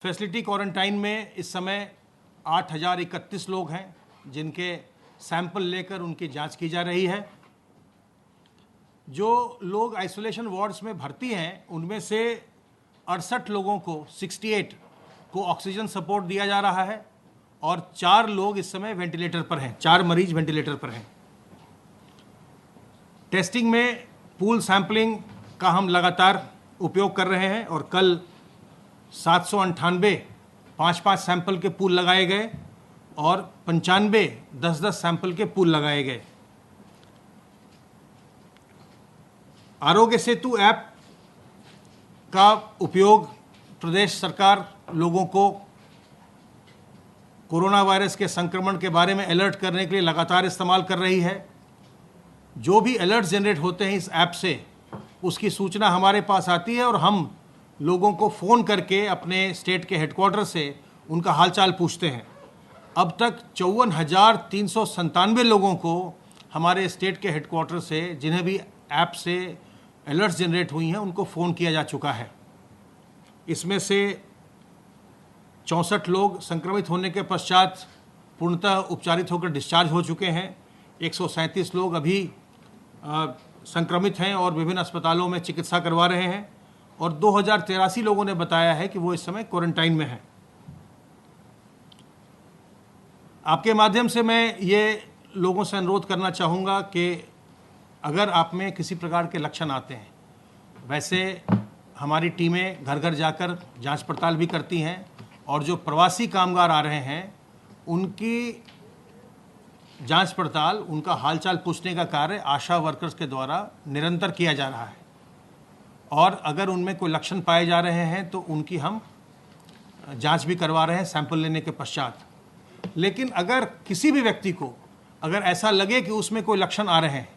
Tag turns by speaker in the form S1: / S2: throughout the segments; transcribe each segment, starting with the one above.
S1: Facility quarantine में इस समय 8,031 लोग हैं जिनके सैंपल लेकर उनकी जांच की जा रही है। जो लोग आइसोलेशन वार्ड्स में भर्ती हैं उनमें से 68 लोगों को 68 को ऑक्सीजन सपोर्ट दिया जा रहा है और 4 लोग इस समय वेंटिलेटर पर हैं, 4 मरीज वेंटिलेटर पर हैं। टेस्टिंग में पूल सैंपलिंग का हम लगातार उपयोग कर रहे हैं और कल 798 5-5 सैंपल के पूल लगाए गए और 95 10-10 सैंपल के पूल लगाए गए। आरोग्य सेतु ऐप का उपयोग प्रदेश सरकार लोगों को कोरोना वायरस के संक्रमण के बारे में अलर्ट करने के लिए लगातार इस्तेमाल कर रही है। जो भी अलर्ट जनरेट होते हैं इस ऐप से उसकी सूचना हमारे पास आती है और हम लोगों को फ़ोन करके अपने स्टेट के हेडक्वार्टर से उनका हालचाल पूछते हैं। अब तक 54,397 लोगों को हमारे स्टेट के हेडक्वार्टर से जिन्हें भी ऐप से अलर्ट्स जनरेट हुई हैं उनको फ़ोन किया जा चुका है। इसमें से 64 लोग संक्रमित होने के पश्चात पूर्णतः उपचारित होकर डिस्चार्ज हो चुके हैं। 137 लोग अभी संक्रमित हैं और विभिन्न अस्पतालों में चिकित्सा करवा रहे हैं और 2083 लोगों ने बताया है कि वो इस समय क्वारंटाइन में हैं। आपके माध्यम से मैं ये लोगों से अनुरोध करना चाहूँगा कि अगर आप में किसी प्रकार के लक्षण आते हैं, वैसे हमारी टीमें घर घर जाकर जांच पड़ताल भी करती हैं और जो प्रवासी कामगार आ रहे हैं उनकी जांच पड़ताल, उनका हालचाल पूछने का कार्य आशा वर्कर्स के द्वारा निरंतर किया जा रहा है और अगर उनमें कोई लक्षण पाए जा रहे हैं तो उनकी हम जांच भी करवा रहे हैं सैंपल लेने के पश्चात। लेकिन अगर किसी भी व्यक्ति को अगर ऐसा लगे कि उसमें कोई लक्षण आ रहे हैं,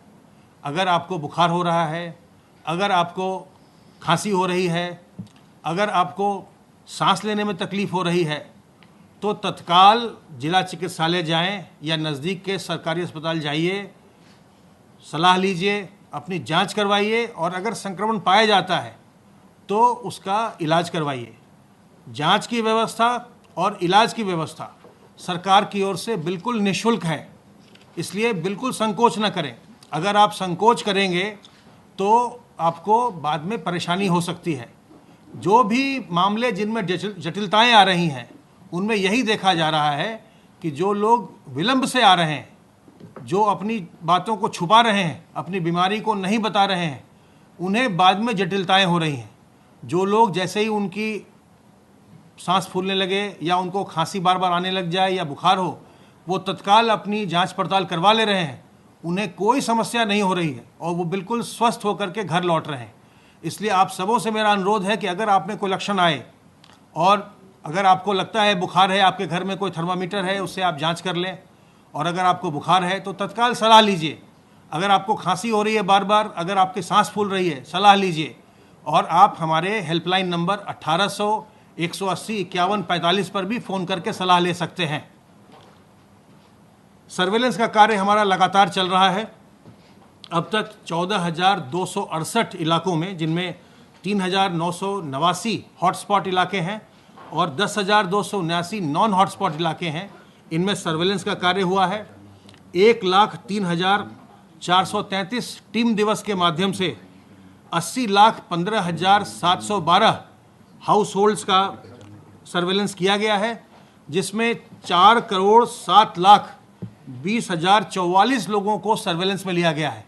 S1: अगर आपको बुखार हो रहा है, अगर आपको खांसी हो रही है, अगर आपको सांस लेने में तकलीफ़ हो रही है, तो तत्काल जिला चिकित्सालय जाएं या नज़दीक के सरकारी अस्पताल जाइए, सलाह लीजिए, अपनी जांच करवाइए और अगर संक्रमण पाया जाता है तो उसका इलाज करवाइए। जांच की व्यवस्था और इलाज की व्यवस्था सरकार की ओर से बिल्कुल निःशुल्क है, इसलिए बिल्कुल संकोच न करें। अगर आप संकोच करेंगे तो आपको बाद में परेशानी हो सकती है। जो भी मामले जिनमें जटिलताएं आ रही हैं उनमें यही देखा जा रहा है कि जो लोग विलंब से आ रहे हैं, जो अपनी बातों को छुपा रहे हैं, अपनी बीमारी को नहीं बता रहे हैं, उन्हें बाद में जटिलताएं हो रही हैं। जो लोग जैसे ही उनकी सांस फूलने लगे या उनको खांसी बार बार आने लग जाए या बुखार हो, वो तत्काल अपनी जांच पड़ताल करवा ले रहे हैं, उन्हें कोई समस्या नहीं हो रही है और वो बिल्कुल स्वस्थ होकर के घर लौट रहे हैं। इसलिए आप सबों से मेरा अनुरोध है कि अगर आप में कोई लक्षण आए और अगर आपको लगता है बुखार है, आपके घर में कोई थर्मामीटर है उससे आप जाँच कर लें और अगर आपको बुखार है तो तत्काल सलाह लीजिए। अगर आपको खांसी हो रही है बार बार, अगर आपकी सांस फूल रही है, सलाह लीजिए और आप हमारे हेल्पलाइन नंबर 1800 180 51 45 पर भी फ़ोन करके सलाह ले सकते हैं। सर्वेलेंस का कार्य हमारा लगातार चल रहा है। अब तक 14,268 इलाकों में, जिनमें 3,989 हॉटस्पॉट इलाके हैं और 10,279 नॉन हॉटस्पॉट इलाके हैं, इनमें सर्वेलेंस का कार्य हुआ है। 1,03,433 टीम दिवस के माध्यम से 80,15,712 हाउस होल्ड्स का सर्वेलेंस किया गया है, जिसमें 4,07,20,044 लोगों को सर्वेलेंस में लिया गया है।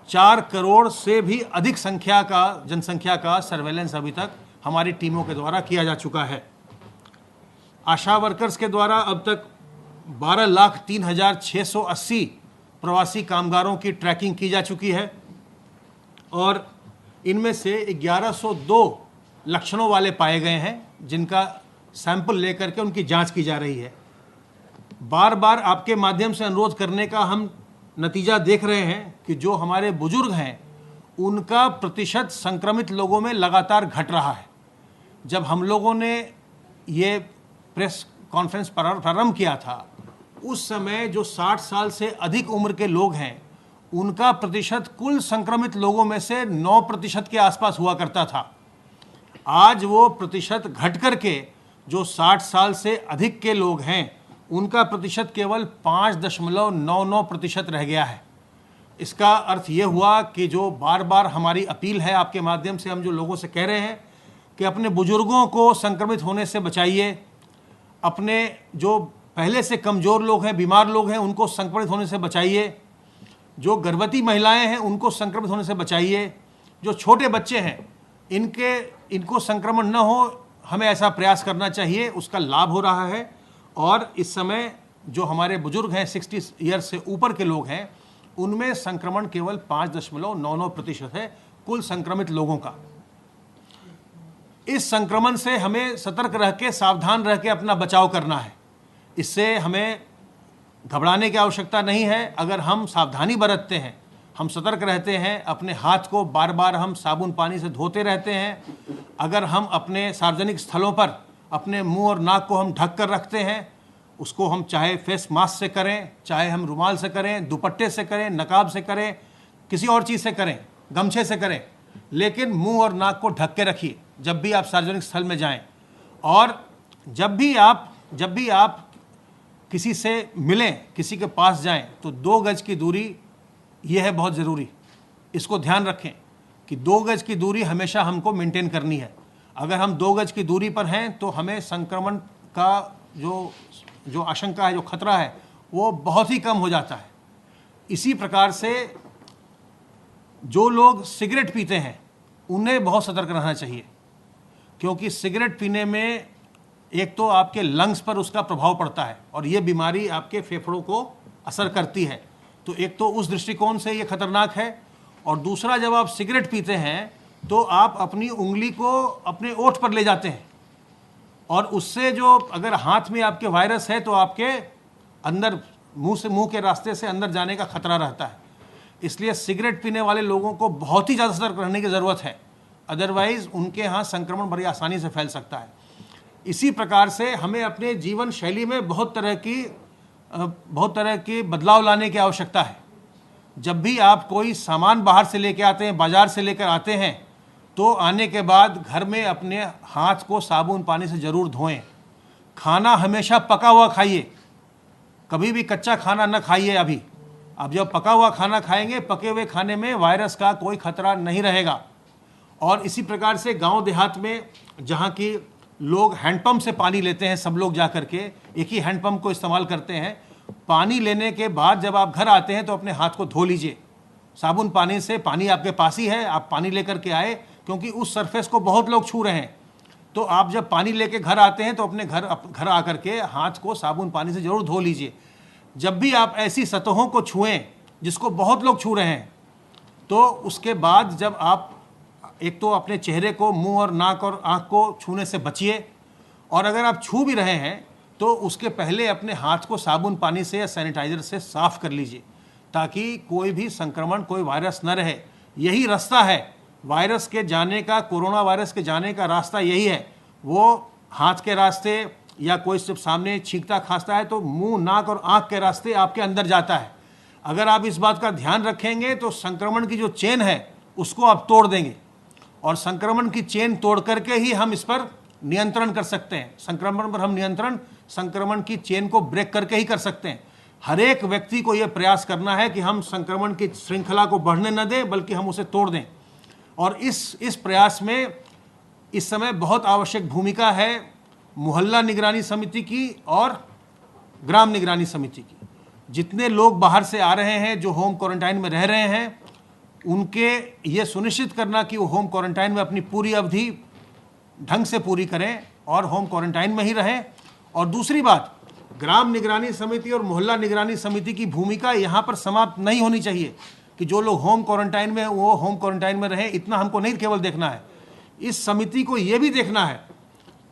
S1: 4 करोड़ से भी अधिक जनसंख्या का सर्वेलेंस अभी तक हमारी टीमों के द्वारा किया जा चुका है। आशा वर्कर्स के द्वारा अब तक 12,03,680 प्रवासी कामगारों की ट्रैकिंग की जा चुकी है और इनमें से 1102 लक्षणों वाले पाए गए हैं जिनका सैंपल लेकर के उनकी जांच की जा रही है। बार बार आपके माध्यम से अनुरोध करने का हम नतीजा देख रहे हैं कि जो हमारे बुजुर्ग हैं उनका प्रतिशत संक्रमित लोगों में लगातार घट रहा है। जब हम लोगों ने ये प्रेस कॉन्फ्रेंस प्रारंभ किया था उस समय जो 60 साल से अधिक उम्र के लोग हैं उनका प्रतिशत कुल संक्रमित लोगों में से 9% के आसपास हुआ करता था। आज वो प्रतिशत घट करके जो 60 साल से अधिक के लोग हैं उनका प्रतिशत केवल 5.99% रह गया है। इसका अर्थ ये हुआ कि जो बार बार हमारी अपील है आपके माध्यम से हम जो लोगों से कह रहे हैं कि अपने बुजुर्गों को संक्रमित होने से बचाइए, अपने जो पहले से कमज़ोर लोग हैं, बीमार लोग हैं, उनको संक्रमित होने से बचाइए, जो गर्भवती महिलाएं हैं उनको संक्रमित होने से बचाइए, जो छोटे बच्चे हैं इनको संक्रमण न हो, हमें ऐसा प्रयास करना चाहिए। उसका लाभ हो रहा है। और इस समय जो हमारे बुजुर्ग हैं 60 ईयर से ऊपर के लोग हैं उनमें संक्रमण केवल 5.99% है कुल संक्रमित लोगों का। इस संक्रमण से हमें सतर्क रह के, सावधान रह के अपना बचाव करना है। इससे हमें घबराने की आवश्यकता नहीं है। अगर हम सावधानी बरतते हैं, हम सतर्क रहते हैं, अपने हाथ को बार बार हम साबुन पानी से धोते रहते हैं, अगर हम अपने सार्वजनिक स्थलों पर अपने मुंह और नाक को हम ढक कर रखते हैं, उसको हम चाहे फेस मास्क से करें, चाहे हम रुमाल से करें, दुपट्टे से करें, नकाब से करें, किसी और चीज़ से करें, गमछे से करें, लेकिन मुंह और नाक को ढक के रखिए जब भी आप सार्वजनिक स्थल में जाएं। और जब भी आप किसी से मिलें, किसी के पास जाएं, तो 2 गज की दूरी ये है बहुत ज़रूरी। इसको ध्यान रखें कि 2 गज की दूरी हमेशा हमको मेंटेन करनी है। अगर हम 2 गज की दूरी पर हैं तो हमें संक्रमण का जो आशंका है, जो खतरा है, वो बहुत ही कम हो जाता है। इसी प्रकार से जो लोग सिगरेट पीते हैं उन्हें बहुत सतर्क रहना चाहिए, क्योंकि सिगरेट पीने में एक तो आपके लंग्स पर उसका प्रभाव पड़ता है और ये बीमारी आपके फेफड़ों को असर करती है। तो एक तो उस दृष्टिकोण से ये खतरनाक है, और दूसरा जब आप सिगरेट पीते हैं तो आप अपनी उंगली को अपने ओठ पर ले जाते हैं, और उससे जो अगर हाथ में आपके वायरस है तो आपके अंदर मुंह के रास्ते से अंदर जाने का खतरा रहता है। इसलिए सिगरेट पीने वाले लोगों को बहुत ही ज़्यादा सतर्क रहने की ज़रूरत है, अदरवाइज़ उनके यहाँ संक्रमण बड़ी आसानी से फैल सकता है। इसी प्रकार से हमें अपने जीवन शैली में बहुत तरह की बदलाव लाने की आवश्यकता है। जब भी आप कोई सामान बाहर से लेकर आते हैं, बाज़ार से लेकर आते हैं, तो आने के बाद घर में अपने हाथ को साबुन पानी से ज़रूर धोएं। खाना हमेशा पका हुआ खाइए, कभी भी कच्चा खाना न खाइए। अभी आप जब पका हुआ खाना खाएंगे, पके हुए खाने में वायरस का कोई खतरा नहीं रहेगा। और इसी प्रकार से गांव देहात में जहां की लोग हैंडपंप से पानी लेते हैं, सब लोग जा कर के एक ही हैंडपंप को इस्तेमाल करते हैं। पानी लेने के बाद जब आप घर आते हैं तो अपने हाथ को धो लीजिए साबुन पानी से। पानी आपके पास ही है, आप पानी लेकर के आए, क्योंकि उस सरफेस को बहुत लोग छू रहे हैं। तो आप जब पानी लेके घर आते हैं तो अपने घर आकर के हाथ को साबुन पानी से ज़रूर धो लीजिए। जब भी आप ऐसी सतहों को छुएं जिसको बहुत लोग छू रहे हैं, तो उसके बाद जब आप एक तो अपने चेहरे को, मुंह और नाक और आँख को छूने से बचिए, और अगर आप छू भी रहे हैं तो उसके पहले अपने हाथ को साबुन पानी से या सैनिटाइज़र से साफ़ कर लीजिए, ताकि कोई भी संक्रमण, कोई वायरस न रहे। यही रास्ता है वायरस के जाने का, कोरोना वायरस के जाने का रास्ता यही है। वो हाथ के रास्ते, या कोई सिर्फ सामने छींकता खांसता है तो मुंह, नाक और आँख के रास्ते आपके अंदर जाता है। अगर आप इस बात का ध्यान रखेंगे तो संक्रमण की जो चेन है उसको आप तोड़ देंगे, और संक्रमण की चेन तोड़ करके ही हम इस पर नियंत्रण कर सकते हैं। संक्रमण पर हम नियंत्रण संक्रमण की चेन को ब्रेक करके ही कर सकते हैं। हर एक व्यक्ति को यह प्रयास करना है कि हम संक्रमण की श्रृंखला को बढ़ने न दें, बल्कि हम उसे तोड़ दें। और इस प्रयास में इस समय बहुत आवश्यक भूमिका है मोहल्ला निगरानी समिति की और ग्राम निगरानी समिति की। जितने लोग बाहर से आ रहे हैं, जो होम क्वारंटाइन में रह रहे हैं, उनके ये सुनिश्चित करना कि वो होम क्वारंटाइन में अपनी पूरी अवधि ढंग से पूरी करें और होम क्वारंटाइन में ही रहें। और दूसरी बात, ग्राम निगरानी समिति और मोहल्ला निगरानी समिति की भूमिका यहाँ पर समाप्त नहीं होनी चाहिए कि जो लोग होम क्वारंटाइन में वो होम क्वारंटाइन में रहें। इतना हमको नहीं केवल देखना है, इस समिति को ये भी देखना है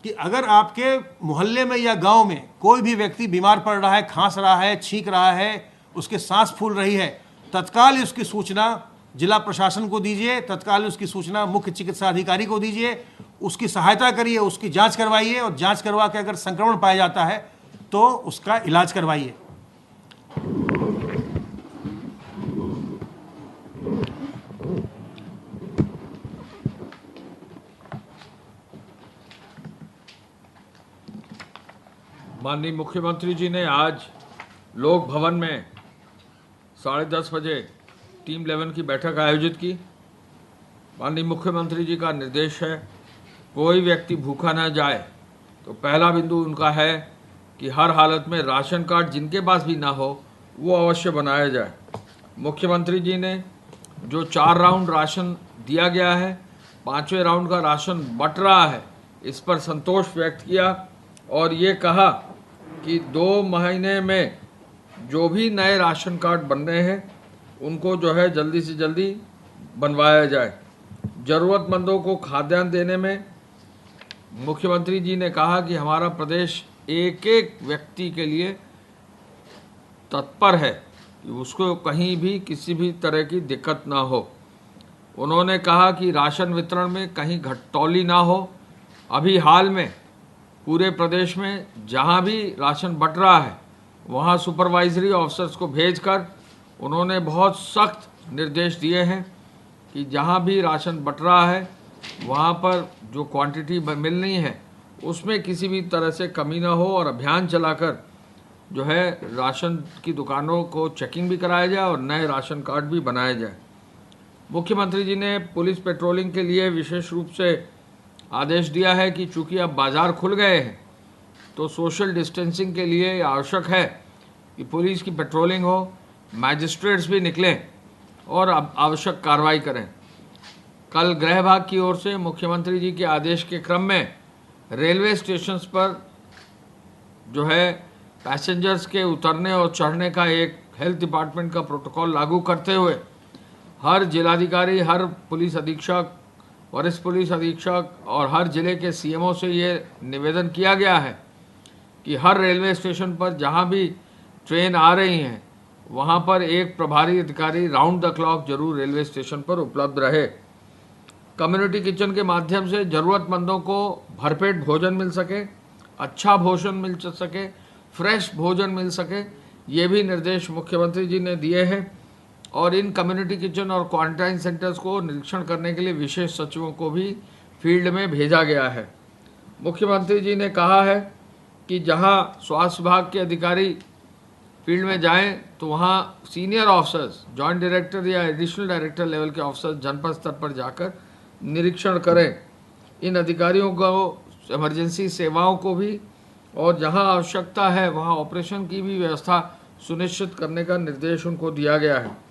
S1: कि अगर आपके मोहल्ले में या गांव में कोई भी व्यक्ति बीमार पड़ रहा है, खांस रहा है, छींक रहा है, उसके सांस फूल रही है, तत्काल उसकी सूचना जिला प्रशासन को दीजिए, तत्काल उसकी सूचना मुख्य चिकित्सा अधिकारी को दीजिए, उसकी सहायता करिए, उसकी जांच करवाइए, और जांच करवा के अगर संक्रमण पाया जाता है तो उसका इलाज करवाइए।
S2: माननीय मुख्यमंत्री जी ने आज लोक भवन में 10:30 बजे टीम 11 की बैठक आयोजित की। माननीय मुख्यमंत्री जी का निर्देश है कोई व्यक्ति भूखा न जाए, तो पहला बिंदु उनका है कि हर हालत में राशन कार्ड जिनके पास भी ना हो वो अवश्य बनाया जाए। मुख्यमंत्री जी ने जो 4 राउंड राशन दिया गया है, 5वें राउंड का राशन बंट रहा है, इस पर संतोष व्यक्त किया और ये कहा कि 2 महीने में जो भी नए राशन कार्ड बन रहे हैं उनको जो है जल्दी से जल्दी बनवाया जाए। ज़रूरतमंदों को खाद्यान्न देने में मुख्यमंत्री जी ने कहा कि हमारा प्रदेश एक एक व्यक्ति के लिए तत्पर है कि उसको कहीं भी किसी भी तरह की दिक्कत ना हो। उन्होंने कहा कि राशन वितरण में कहीं घटतौली ना हो। अभी हाल में पूरे प्रदेश में जहां भी राशन बंट रहा है वहां सुपरवाइजरी ऑफिसर्स को भेजकर उन्होंने बहुत सख्त निर्देश दिए हैं कि जहां भी राशन बंट रहा है वहां पर जो क्वांटिटी मिलनी है उसमें किसी भी तरह से कमी ना हो और अभियान चलाकर जो है राशन की दुकानों को चेकिंग भी कराया जाए और नए राशन कार्ड भी बनाए जाए। मुख्यमंत्री जी ने पुलिस पेट्रोलिंग के लिए विशेष रूप से आदेश दिया है कि चूंकि अब बाज़ार खुल गए हैं तो सोशल डिस्टेंसिंग के लिए आवश्यक है कि पुलिस की पेट्रोलिंग हो, मैजिस्ट्रेट्स भी निकलें और आवश्यक कार्रवाई करें। कल गृह विभाग की ओर से मुख्यमंत्री जी के आदेश के क्रम में रेलवे स्टेशंस पर जो है पैसेंजर्स के उतरने और चढ़ने का एक हेल्थ डिपार्टमेंट का प्रोटोकॉल लागू करते हुए हर जिलाधिकारी, हर पुलिस अधीक्षक, वरिष्ठ पुलिस अधीक्षक और हर जिले के सीएमओ से ये निवेदन किया गया है कि हर रेलवे स्टेशन पर जहाँ भी ट्रेन आ रही हैं वहाँ पर एक प्रभारी अधिकारी राउंड द क्लॉक जरूर रेलवे स्टेशन पर उपलब्ध रहे। कम्युनिटी किचन के माध्यम से ज़रूरतमंदों को भरपेट भोजन मिल सके, अच्छा भोजन मिल सके, फ्रेश भोजन मिल सके, ये भी निर्देश मुख्यमंत्री जी ने दिए हैं। और इन कम्युनिटी किचन और क्वारंटाइन सेंटर्स को निरीक्षण करने के लिए विशेष सचिवों को भी फील्ड में भेजा गया है। मुख्यमंत्री जी ने कहा है कि जहां स्वास्थ्य विभाग के अधिकारी फील्ड में जाएं तो वहां सीनियर ऑफिसर्स, जॉइंट डायरेक्टर या एडिशनल डायरेक्टर लेवल के ऑफिसर्स जनपद स्तर पर जाकर निरीक्षण करें। इन अधिकारियों को इमरजेंसी सेवाओं को भी और जहां आवश्यकता है वहां ऑपरेशन की भी व्यवस्था सुनिश्चित करने का निर्देश उनको दिया गया है।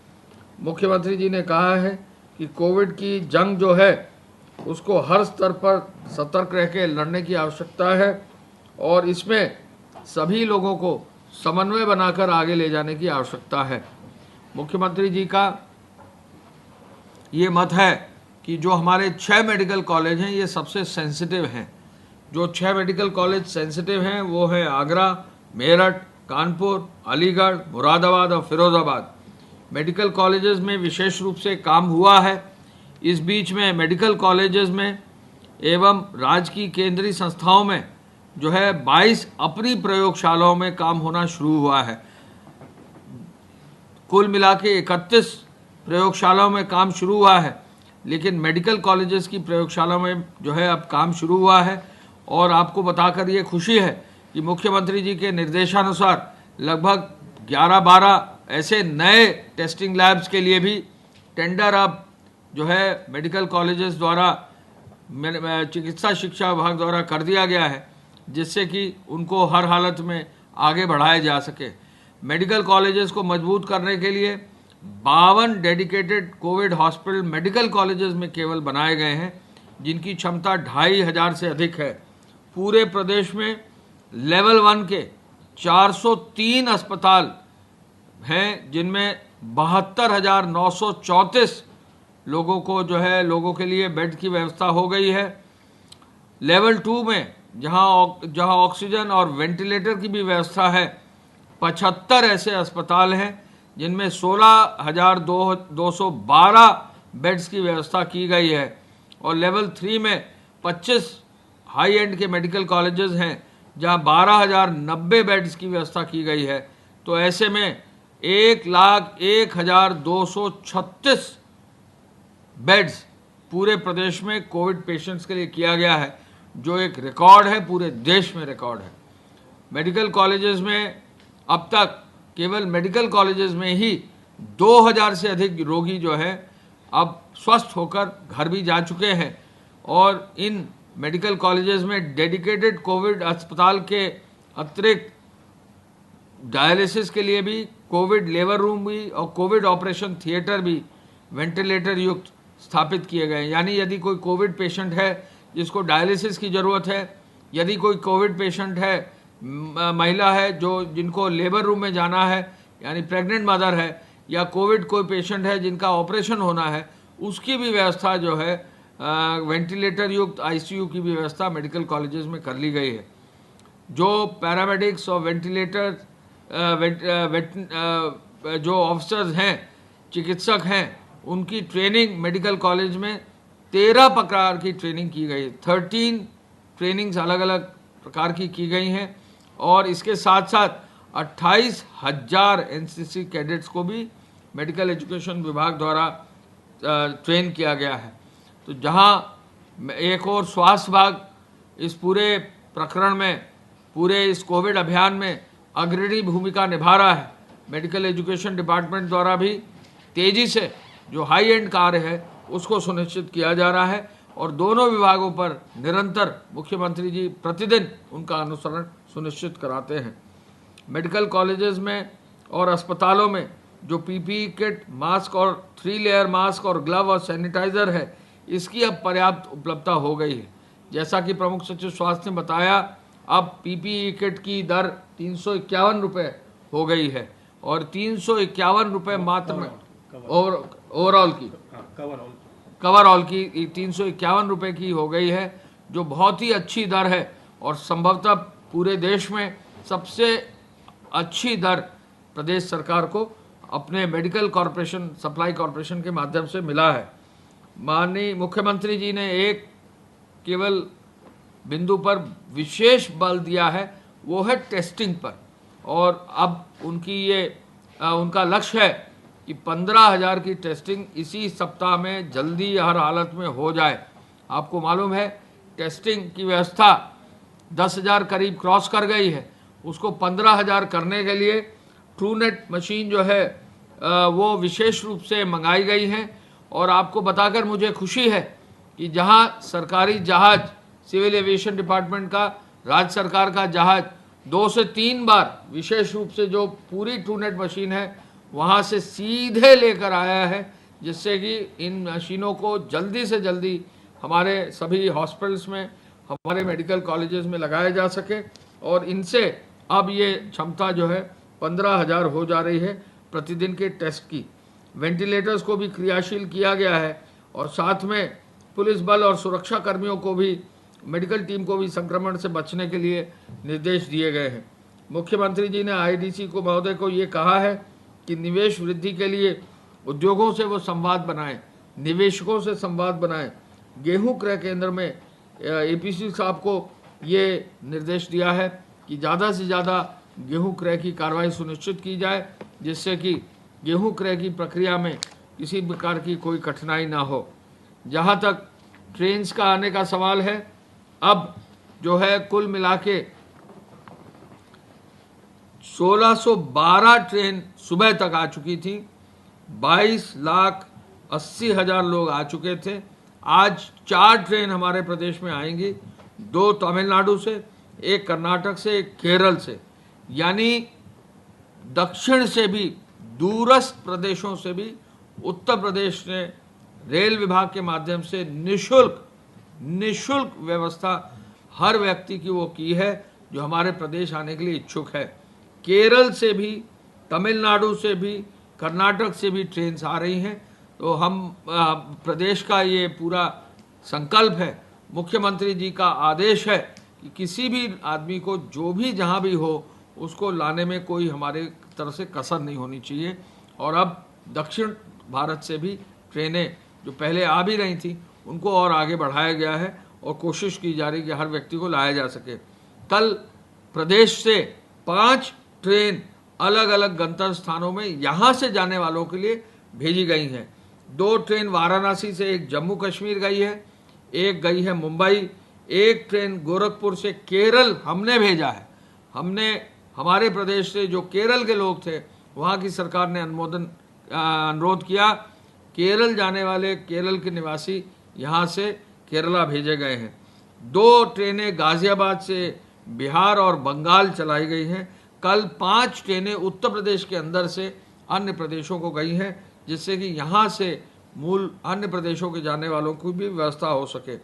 S2: मुख्यमंत्री जी ने कहा है कि कोविड की जंग जो है उसको हर स्तर पर सतर्क रह के लड़ने की आवश्यकता है और इसमें सभी लोगों को समन्वय बनाकर आगे ले जाने की आवश्यकता है। मुख्यमंत्री जी का ये मत है कि जो हमारे 6 मेडिकल कॉलेज हैं ये सबसे सेंसिटिव हैं। जो 6 मेडिकल कॉलेज सेंसिटिव हैं वो है आगरा, मेरठ, कानपुर, अलीगढ़, मुरादाबाद और फिरोज़ाबाद। मेडिकल कॉलेजेस में विशेष रूप से काम हुआ है। इस बीच में मेडिकल कॉलेजेस में एवं राज्य की केंद्रीय संस्थाओं में जो है 22 अपनी प्रयोगशालाओं में काम होना शुरू हुआ है। कुल मिला के 31 प्रयोगशालाओं में काम शुरू हुआ है, लेकिन मेडिकल कॉलेजेस की प्रयोगशाला में जो है अब काम शुरू हुआ है। और आपको बताकर ये खुशी है कि मुख्यमंत्री जी के निर्देशानुसार लगभग 11-12 ऐसे नए टेस्टिंग लैब्स के लिए भी टेंडर अब जो है मेडिकल कॉलेजेस द्वारा, चिकित्सा शिक्षा विभाग द्वारा कर दिया गया है, जिससे कि उनको हर हालत में आगे बढ़ाया जा सके। मेडिकल कॉलेजेस को मजबूत करने के लिए 52 dedicated Covid hospital medical colleges में केवल बनाए गए हैं, जिनकी क्षमता 2500 से अधिक है। पूरे प्रदेश में लेवल 1 के 403 अस्पताल हैं, जिनमें 72,934 लोगों को जो है लोगों के लिए बेड की व्यवस्था हो गई है। लेवल 2 में जहां ऑक्सीजन और वेंटिलेटर की भी व्यवस्था है, 75 ऐसे अस्पताल हैं जिनमें 16,212 बेड्स की व्यवस्था की गई है। और लेवल 3 में 25 हाई एंड के मेडिकल कॉलेजेस हैं जहां 12,090 बेड्स की व्यवस्था की गई है। तो ऐसे में 1,01,236 बेड्स पूरे प्रदेश में कोविड पेशेंट्स के लिए किया गया है, जो एक रिकॉर्ड है, पूरे देश में रिकॉर्ड है। मेडिकल कॉलेजेस में अब तक केवल मेडिकल कॉलेजेस में ही 2000 से अधिक रोगी जो है अब स्वस्थ होकर घर भी जा चुके हैं। और इन मेडिकल कॉलेजेस में डेडिकेटेड कोविड अस्पताल के अतिरिक्त डायलिसिस के लिए भी कोविड लेबर रूम भी और कोविड ऑपरेशन थिएटर भी वेंटिलेटर युक्त स्थापित किए गए हैं। यानी यदि कोई कोविड पेशेंट है जिसको डायलिसिस की ज़रूरत है, यदि कोई कोविड पेशेंट है, महिला है जिनको लेबर रूम में जाना है, यानी प्रेग्नेंट मदर है, या कोविड कोई पेशेंट है जिनका ऑपरेशन होना है, उसकी भी व्यवस्था जो है वेंटिलेटर युक्त आईसीयू की भी व्यवस्था मेडिकल कॉलेजेस में कर ली गई है। जो पैरामेडिक्स और वेंटिलेटर जो ऑफिसर्स हैं, चिकित्सक हैं, उनकी ट्रेनिंग मेडिकल कॉलेज में 13 प्रकार की ट्रेनिंग की गई, 13 ट्रेनिंग्स अलग अलग प्रकार की गई हैं। और इसके साथ साथ 28,000 एनसीसी कैडेट्स को भी मेडिकल एजुकेशन विभाग द्वारा ट्रेन किया गया है। तो जहां एक और स्वास्थ्य विभाग इस पूरे प्रकरण में, पूरे इस कोविड अभियान में अग्रणी भूमिका निभा रहा है, मेडिकल एजुकेशन डिपार्टमेंट द्वारा भी तेज़ी से जो हाई एंड कार्य है उसको सुनिश्चित किया जा रहा है। और दोनों विभागों पर निरंतर मुख्यमंत्री जी प्रतिदिन उनका अनुसरण सुनिश्चित कराते हैं। मेडिकल कॉलेजेस में और अस्पतालों में जो पीपीई किट, मास्क और 3 लेयर मास्क और ग्लव और सैनिटाइज़र है, इसकी अब पर्याप्त उपलब्धता हो गई है। जैसा कि प्रमुख सचिव स्वास्थ्य ने बताया, अब पीपीई किट की दर 351 रुपये हो गई है और 351 रुपये मात्र में ओवरऑल की कवरऑल की 351 रुपये की हो गई है, जो बहुत ही अच्छी दर है और संभवतः पूरे देश में सबसे अच्छी दर प्रदेश सरकार को अपने मेडिकल कॉरपोरेशन, सप्लाई कॉरपोरेशन के माध्यम से मिला है। माननीय मुख्यमंत्री जी ने एक केवल बिंदु पर विशेष बल दिया है, वो है टेस्टिंग पर। और अब उनका लक्ष्य है कि 15,000 की टेस्टिंग इसी सप्ताह में जल्दी हर हालत में हो जाए। आपको मालूम है टेस्टिंग की व्यवस्था 10,000 करीब क्रॉस कर गई है, उसको 15,000 करने के लिए ट्रूनेट मशीन जो है वो विशेष रूप से मंगाई गई हैं। और आपको बताकर मुझे खुशी है कि जहां सरकारी जहाज, सिविल एविएशन डिपार्टमेंट का, राज्य सरकार का जहाज 2 से 3 बार विशेष रूप से जो पूरी ट्रूनेट मशीन है वहां से सीधे लेकर आया है, जिससे कि इन मशीनों को जल्दी से जल्दी हमारे सभी हॉस्पिटल्स में, हमारे मेडिकल कॉलेजेस में लगाया जा सके। और इनसे अब ये क्षमता जो है 15,000 हो जा रही है प्रतिदिन के टेस्ट की। वेंटिलेटर्स को भी क्रियाशील किया गया है और साथ में पुलिस बल और सुरक्षा कर्मियों को भी, मेडिकल टीम को भी संक्रमण से बचने के लिए निर्देश दिए गए हैं। मुख्यमंत्री जी ने आईडीसी को महोदय को ये कहा है कि निवेश वृद्धि के लिए उद्योगों से वो संवाद बनाएं, निवेशकों से संवाद बनाएं। गेहूं क्रय केंद्र में एपीसी साहब को ये निर्देश दिया है कि ज़्यादा से ज़्यादा गेहूं क्रय की कार्रवाई सुनिश्चित की जाए, जिससे कि गेहूं क्रय की प्रक्रिया में किसी प्रकार की कोई कठिनाई ना हो। जहां तक ट्रेन्स का आने का सवाल है, अब जो है कुल मिला के 1612 ट्रेन सुबह तक आ चुकी थी, 22,80,000 लोग आ चुके थे। आज 4 ट्रेन हमारे प्रदेश में आएंगी, 2 तमिलनाडु से, 1 कर्नाटक से, 1 केरल से। यानी दक्षिण से भी, दूरस्थ प्रदेशों से भी उत्तर प्रदेश ने रेल विभाग के माध्यम से निःशुल्क व्यवस्था हर व्यक्ति की वो की है जो हमारे प्रदेश आने के लिए इच्छुक है। केरल से भी, तमिलनाडु से भी, कर्नाटक से भी ट्रेन्स आ रही हैं। तो हम प्रदेश का ये पूरा संकल्प है, मुख्यमंत्री जी का आदेश है कि किसी भी आदमी को जो भी जहाँ भी हो उसको लाने में कोई हमारे तरफ से कसर नहीं होनी चाहिए। और अब दक्षिण भारत से भी ट्रेनें जो पहले आ भी रही थी उनको और आगे बढ़ाया गया है और कोशिश की जा रही है कि हर व्यक्ति को लाया जा सके। कल प्रदेश से 5 ट्रेन अलग अलग गंतव्य स्थानों में यहाँ से जाने वालों के लिए भेजी गई हैं। 2 ट्रेन वाराणसी से, एक जम्मू कश्मीर गई है, एक गई है मुंबई, एक ट्रेन गोरखपुर से केरल हमने भेजा है। हमने हमारे प्रदेश से जो केरल के लोग थे, वहाँ की सरकार ने अनुरोध किया, केरल जाने वाले केरल के निवासी यहाँ से केरला भेजे गए हैं। 2 ट्रेनें गाज़ियाबाद से बिहार और बंगाल चलाई गई हैं। कल 5 ट्रेनें उत्तर प्रदेश के अंदर से अन्य प्रदेशों को गई हैं, जिससे कि यहाँ से मूल अन्य प्रदेशों के जाने वालों की भी व्यवस्था हो सके।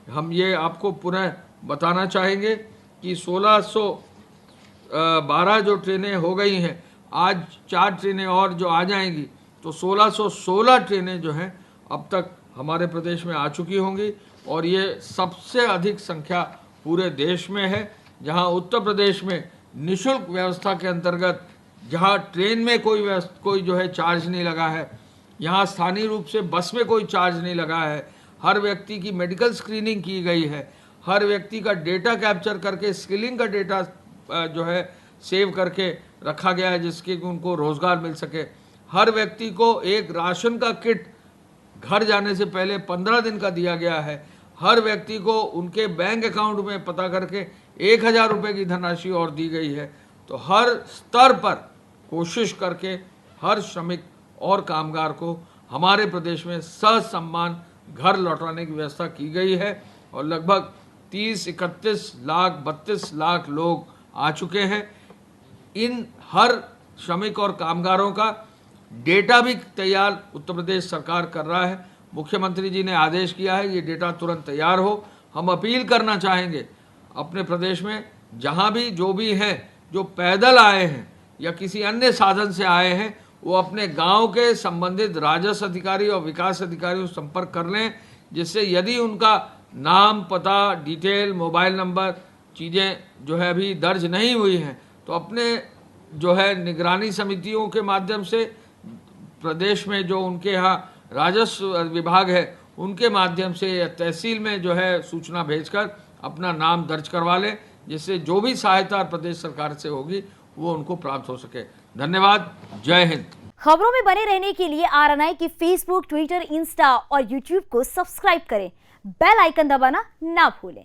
S2: हम ये आपको पुनः बताना चाहेंगे कि 1612 जो ट्रेनें हो गई हैं, आज 4 ट्रेनें और जो आ जाएंगी, तो 1616 ट्रेनें जो हैं अब तक हमारे प्रदेश में आ चुकी होंगी। और ये सबसे अधिक संख्या पूरे देश में है, जहां उत्तर प्रदेश में निःशुल्क व्यवस्था के अंतर्गत, जहां ट्रेन में कोई जो है चार्ज नहीं लगा है, यहाँ स्थानीय रूप से बस में कोई चार्ज नहीं लगा है, हर व्यक्ति की मेडिकल स्क्रीनिंग की गई है, हर व्यक्ति का डेटा कैप्चर करके स्किलिंग का डेटा जो है सेव करके रखा गया है, जिसके उनको रोजगार मिल सके। हर व्यक्ति को एक राशन का किट घर जाने से पहले 15 दिन का दिया गया है। हर व्यक्ति को उनके बैंक अकाउंट में पता करके 1000 रुपये की धनराशि और दी गई है। तो हर स्तर पर कोशिश करके हर श्रमिक और कामगार को हमारे प्रदेश में ससम्मान घर लौटाने की व्यवस्था की गई है और लगभग 30-31 लाख 32 लाख लोग आ चुके हैं। इन हर श्रमिक और कामगारों का डेटा भी तैयार उत्तर प्रदेश सरकार कर रहा है। मुख्यमंत्री जी ने आदेश किया है ये डेटा तुरंत तैयार हो। हम अपील करना चाहेंगे अपने प्रदेश में जहां भी जो भी हैं, जो पैदल आए हैं या किसी अन्य साधन से आए हैं, वो अपने गांव के संबंधित राजस्व अधिकारी और विकास अधिकारियों से संपर्क कर लें, जिससे यदि उनका नाम, पता, डिटेल, मोबाइल नंबर चीज़ें जो है अभी दर्ज नहीं हुई हैं, तो अपने जो है निगरानी समितियों के माध्यम से प्रदेश में जो उनके यहाँ राजस्व विभाग है उनके माध्यम से या तहसील में जो है सूचना भेजकर अपना नाम दर्ज करवा लें, जिससे जो भी सहायता प्रदेश सरकार से होगी वो उनको प्राप्त हो सके। धन्यवाद। जय हिंद।
S3: खबरों में बने रहने के लिए RNI की फेसबुक, ट्विटर, इंस्टा और यूट्यूब को सब्सक्राइब करें। बेल आइकन दबाना ना भूलें।